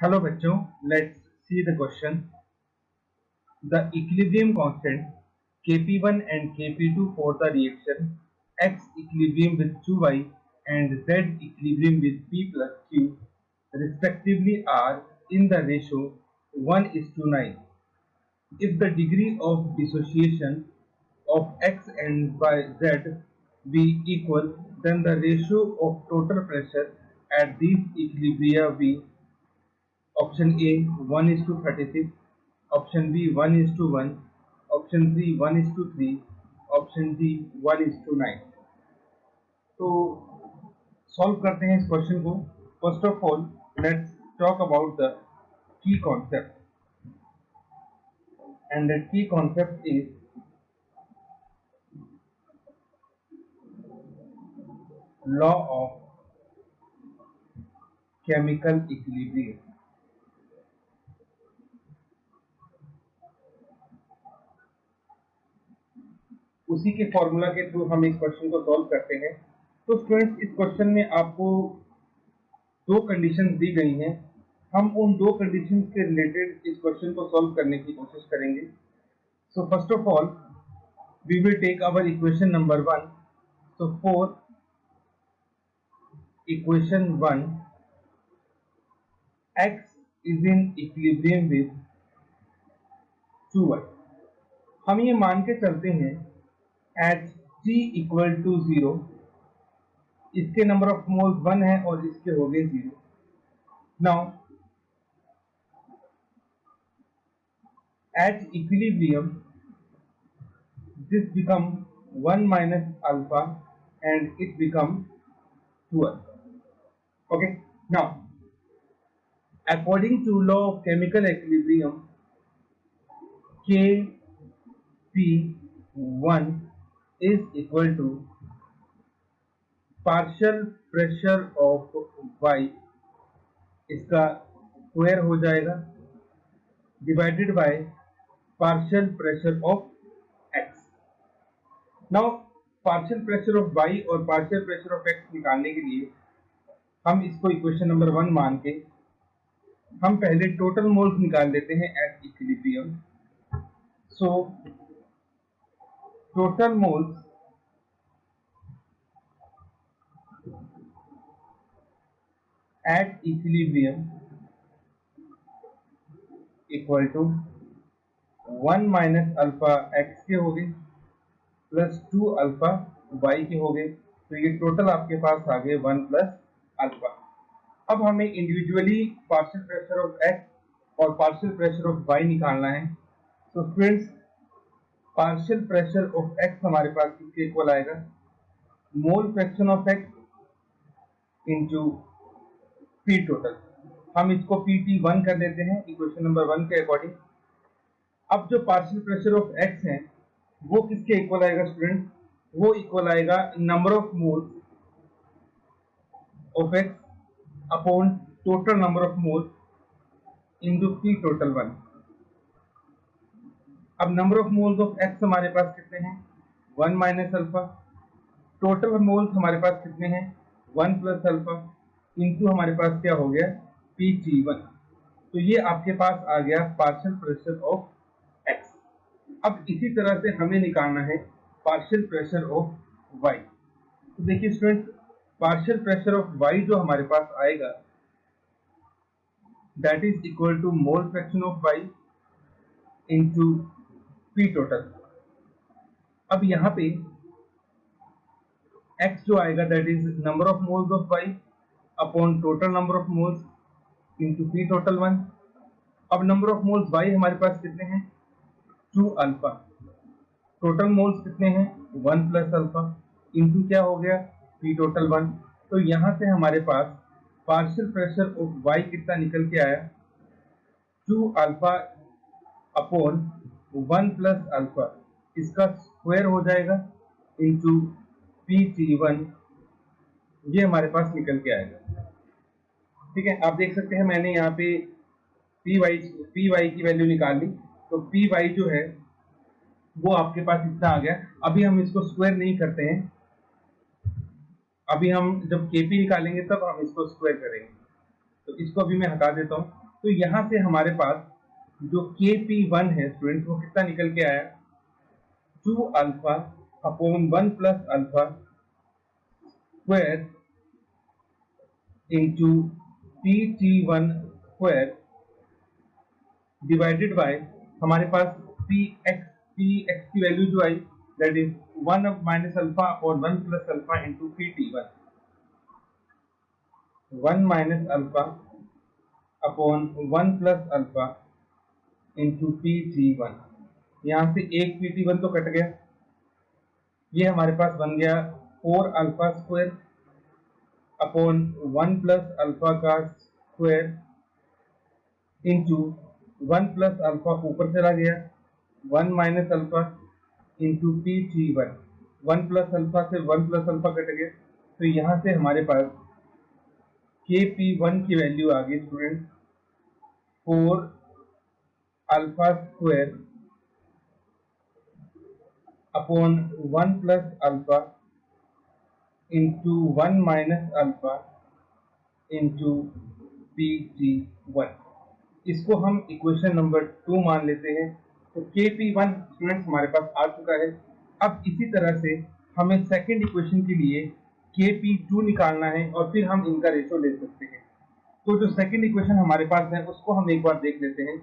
Hello बच्चों, let's see the question. The equilibrium constant Kp1 and Kp2 for the reaction X equilibrium with 2y and Z equilibrium with P plus Q respectively are in the ratio 1:9. If the degree of dissociation of X and by Z be equal, then the ratio of total pressure at these equilibria be option A 1:36, option B 1:1, option C 1:3, option D 1:9। तो solve करते हैं इस question को। First of all let's talk about the key concept and the key concept is law of chemical equilibrium. उसी के formula के through हम इस क्वेश्चन को सॉल्व करते हैं। तो स्टूडेंट्स, इस क्वेश्चन में आपको दो कंडीशंस दी गई हैं। हम उन दो कंडीशंस के रिलेटेड इस क्वेश्चन को सॉल्व करने की कोशिश करेंगे। So first of all we will take our equation number 1। So for equation 1 x is in equilibrium with 2y। हम ये मान के चलते हैं at t equal to 0 इसके नंबर ऑफ मोल्स 1 है और इसके हो गए 0। Now at equilibrium this become 1 minus alpha and it become 2alpha। okay, now according to law of chemical equilibrium Kp1 is equal to partial pressure of y, इसका square हो जाएगा, divided by partial pressure of x। Now partial pressure of y और partial pressure of x निकालने के लिए हम इसको equation number 1 मान के हम पहले टोटल मोल्स निकाल लेते हैं at equilibrium. So total moles at equilibrium equal to 1 minus alpha x के हो गए प्लस 2 अल्फा वाई के हो गए। तो ये टोटल आपके पास आ गए 1 प्लस अल्फा। अब हमें individually partial pressure of x और पार्शियल प्रेशर ऑफ वाई निकालना है। तो students, partial pressure of x हमारे पास किसके इक्वल आएगा, mole fraction of x into P total. हम इसको PT1 कर लेते हैं इक्वेशन नंबर 1 के अकॉर्डिंग। अब जो पार्शियल प्रेशर ऑफ एक्स है वो किसके इक्वल आएगा स्टूडेंट, वो इक्वल आएगा number of moles of x upon total number of moles into P total 1। अब number of moles of x हमारे पास कितने हैं, 1 माइनस अल्फा, टोटल मोल्स हमारे पास कितने हैं 1 प्लस अल्फा, इनटू हमारे पास क्या हो गया PT1। तो ये आपके पास आ गया पार्शियल प्रेशर ऑफ एक्स। अब इसी तरह से हमें निकालना है पार्शियल प्रेशर ऑफ वाई। तो देखिए student, partial pressure of Y जो हमारे पास आएगा that is equal to mole fraction of Y into P total. अब यहाँ पे x जो आएगा that is number of moles of Y upon total number of moles into P total 1। अब नंबर ऑफ मोल्स वाई हमारे पास कितने हैं 2 alpha, total moles कितने हैं 1 प्लस अल्फा इनटू क्या हो गया पी टोटल 1। तो यहाँ से हमारे पास पार्शियल प्रेशर ऑफ वाई कितना निकल के आया 2 अल्फा अपॉन 1 प्लस अल्फा, इसका स्क्वायर हो जाएगा इनटू PT1, ये हमारे पास निकल के आएगा। ठीक है, आप देख सकते हैं मैंने यहाँ पे पी वाई की वैल्यू निकाल ली। तो पी वाई जो है वो आपके पास इतना आ गया। अभी हम इसको स्क्वायर नहीं करते हैं, अभी हम जब केपी निकालेंगे तब हम इसको स्क्वायर करेंगे। तो इसको अभी मैं हटा देता हूँ। तो यहाँ से हमारे पास जो KP1 है स्टूडेंट्स वो कितना निकल के आया, 2 alpha upon 1 plus alpha square into PT1 square divided by हमारे पास px की वैल्यू जो I that is 1 minus alpha upon 1 plus alpha into PT1, 1 minus alpha upon 1 plus alpha into PT1। यहाँ से एक PT1 तो कट गया, ये हमारे पास बन गया 4 alpha square upon 1 plus alpha का स्क्वायर इंटू 1 प्लस अल्फा ऊपर चला गया 1 minus alpha into PT1, 1 plus alpha से 1 प्लस अल्फा कट गया, तो यहाँ से हमारे पास KP1 की वैल्यू आ गई student 4 alpha square upon 1 plus alpha into 1 minus alpha into PT1। इसको हम इक्वेशन नंबर 2 मान लेते हैं। तो KP1 स्टूडेंट्स हमारे पास आ चुका है। अब इसी तरह से हमें सेकंड इक्वेशन के लिए KP2 निकालना है और फिर हम इनका रेशो ले सकते हैं। तो जो सेकंड इक्वेशन हमारे पास है उसको हम एक बार देख लेते हैं।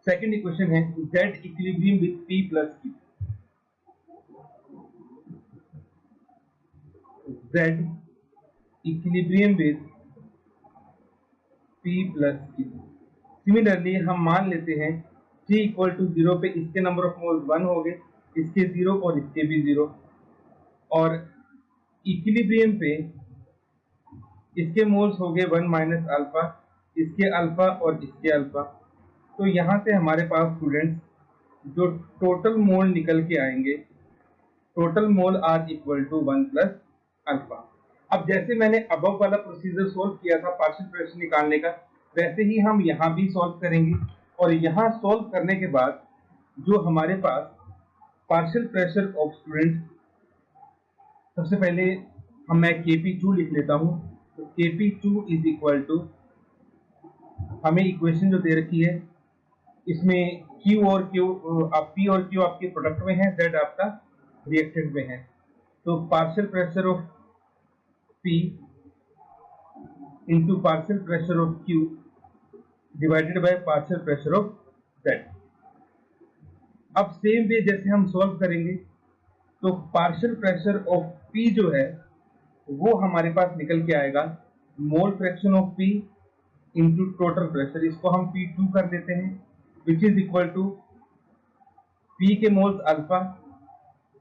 सेकंड इक्वेशन है Z equilibrium with P plus Q। Z equilibrium with P plus Q। Similarly हम मान लेते हैं T इक्वल टू 0 पे इसके नंबर ऑफ मोल्स 1 हो गए, इसके 0 और इसके भी 0, और इक्विलिब्रियम पे इसके मोल्स हो गए 1 माइनस अल्फा, इसके अल्फा और इसके अल्फा। तो यहाँ से हमारे पास स्टूडेंट्स जो टोटल मोल निकल के आएंगे, total mole are equal to 1 plus alpha. अब जैसे मैंने अबव वाला प्रोसीजर सोल्व किया था पार्शियल प्रेशर निकालने का, वैसे ही हम यहाँ भी सॉल्व करेंगे। और यहाँ सॉल्व करने के बाद जो हमारे पास पार्शियल प्रेशर ऑफ स्टूडेंट, सबसे पहले मैं KP2 लिख लेता हूँ। तो KP2 इज इक्वल टू, हमें इक्वेशन जो दे रखी है इसमें Q और Q, P और Q आपके प्रोडक्ट में है, Z आपका रिएक्टेंट में है। तो partial pressure of P into partial pressure of Q divided by partial pressure of Z। अब सेम वे जैसे हम सॉल्व करेंगे तो पार्शियल प्रेशर ऑफ P जो है वो हमारे पास निकल के आएगा mole fraction of P into total pressure. इसको हम P2 कर देते हैं, which is equal to P के moles alpha,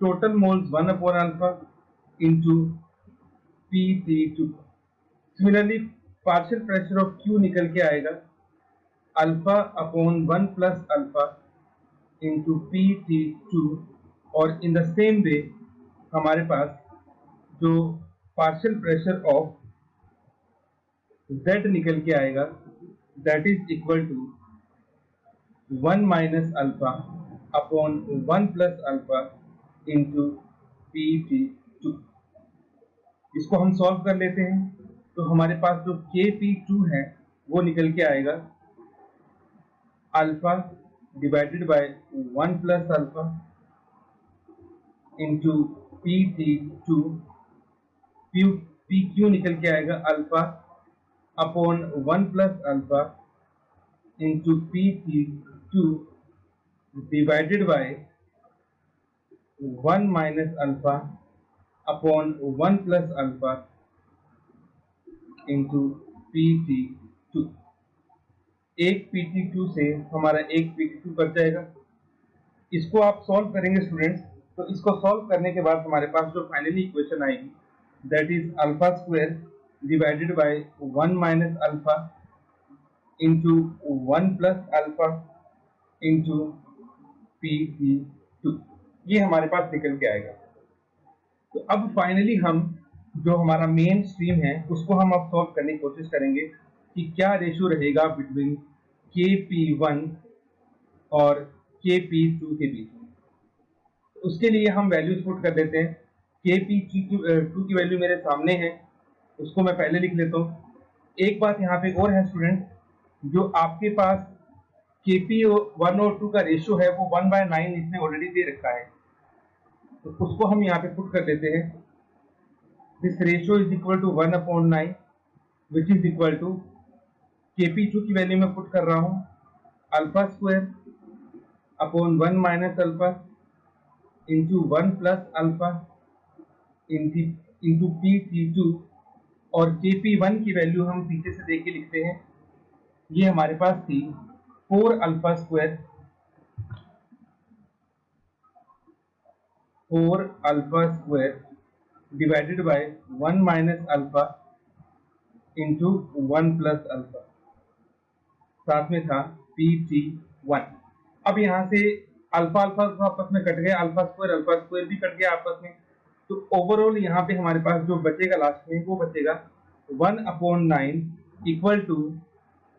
total moles 1 upon alpha into PT2। Similarly partial pressure of Q निकल के आएगा alpha upon 1 plus alpha into PT2। और इन द सेम वे हमारे पास जो पार्शियल प्रेशर ऑफ Z निकल के आएगा that is equal to 1 minus alpha upon 1 plus alpha into PT2। इसको हम सॉल्व कर लेते हैं। तो हमारे पास जो KP2 है वो निकल के आएगा alpha divided by 1 plus alpha into PT2। PQ निकल के आएगा alpha upon 1 plus alpha into PT2 divided by 1 minus alpha upon 1 plus alpha into PT2। एक PT2 से हमारा एक PT2 बच जाएगा। इसको आप सॉल्व करेंगे स्टूडेंट्स, तो इसको सॉल्व करने के बाद हमारे पास जो फाइनली इक्वेशन आएगी that is alpha square divided bye 1 minus alpha into 1 plus alpha into PT2। ये हमारे पास निकल के आएगा। तो अब फाइनली हम जो हमारा मेन स्ट्रीम है उसको हम अब सॉल्व करने की कोशिश करेंगे कि क्या रेशियो रहेगा बिटवीन KP1 और KP2 के बीच में। उसके लिए हम वैल्यूज पुट कर देते हैं। KP2 की वैल्यू मेरे सामने है, उसको मैं पहले लिख लेता हूँ। एक बात यहाँ पे और है स्टूडेंट जो आपके पास KP1 और 2 का रेशियो है वो 1/9 इसने ऑलरेडी दे रखा है, तो उसको हम यहाँ पे पुट कर देते हैं। This ratio is equal to 1/9 which is equal to KP2 की वैल्यू में पुट कर रहा हूँ alpha square upon 1 minus alpha into 1 plus alpha into PT2, और KP1 की वैल्यू हम पीछे से देख के लिखते हैं, ये हमारे पास थी 4 alpha square divided bye 1 minus alpha into 1 plus alpha, साथ में था PT1। अब यहाँ से अल्फा अल्फा आपस में कट गया, अल्फा स्क्वायर भी कट गया आपस में, तो ओवरऑल यहाँ पे हमारे पास जो बचेगा लास्ट में वो बचेगा 1/9 equal to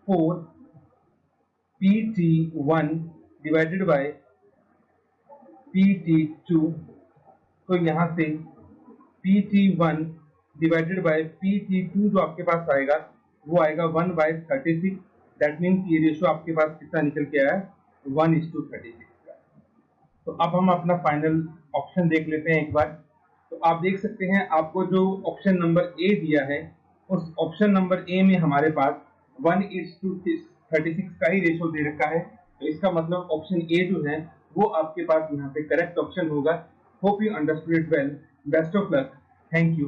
4 PT1 divided by PT2। तो यहाँ से PT1 डिवाइडेड बाय PT2 जो आपके पास आएगा वो आएगा 1/36। दैट मीन्स ये रेशियो आपके पास कितना निकल के आया, 1:36 का। तो अब हम अपना फाइनल ऑप्शन देख लेते हैं एक बार। तो आप देख सकते हैं आपको जो ऑप्शन नंबर ए दिया है, उस ऑप्शन नंबर ए में हमारे पास 1:36 का ही रेशियो दे रखा है, तो इसका मतलब ऑप्शन ए जो है वो आपके पास यहाँ पे करेक्ट ऑप्शन होगा। Hope you understood it well. Best of luck. Thank you.